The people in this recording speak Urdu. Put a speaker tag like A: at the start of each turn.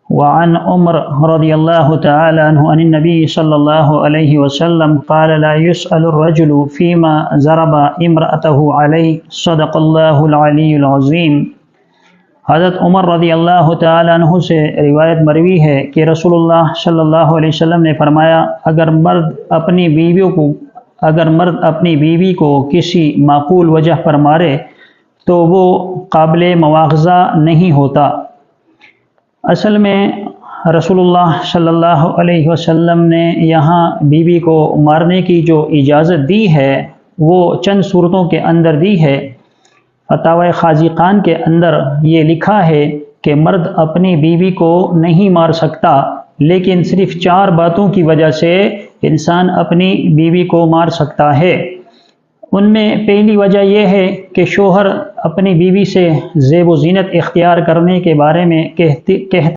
A: وعن عمر رضی اللہ تعالی عنہ عن النبی صلی اللہ علیہ وسلم قال لا يسأل الرجل فيما ضرب امرأته علیہ صدق اللہ العلی العظیم۔ حضرت عمر رضی اللہ تعالی عنہ سے روایت مروی ہے کہ رسول اللہ صلی اللہ علیہ وسلم نے فرمایا، اگر مرد اپنی بیوی کو کسی معقول وجہ پر مارے تو وہ قابل مواخذہ نہیں ہوتا۔ اصل میں رسول اللہ صلی اللہ علیہ وسلم نے یہاں بیوی کو مارنے کی جو اجازت دی ہے وہ چند صورتوں کے اندر دی ہے۔ فتاوی خازقان کے اندر یہ لکھا ہے کہ مرد اپنی بیوی کو نہیں مار سکتا، لیکن صرف 4 باتوں کی وجہ سے انسان اپنی بیوی کو مار سکتا ہے۔ ان میں پہلی وجہ یہ ہے کہ شوہر اپنی بیوی سے زیب و زینت اختیار کرنے کے بارے میں کہتا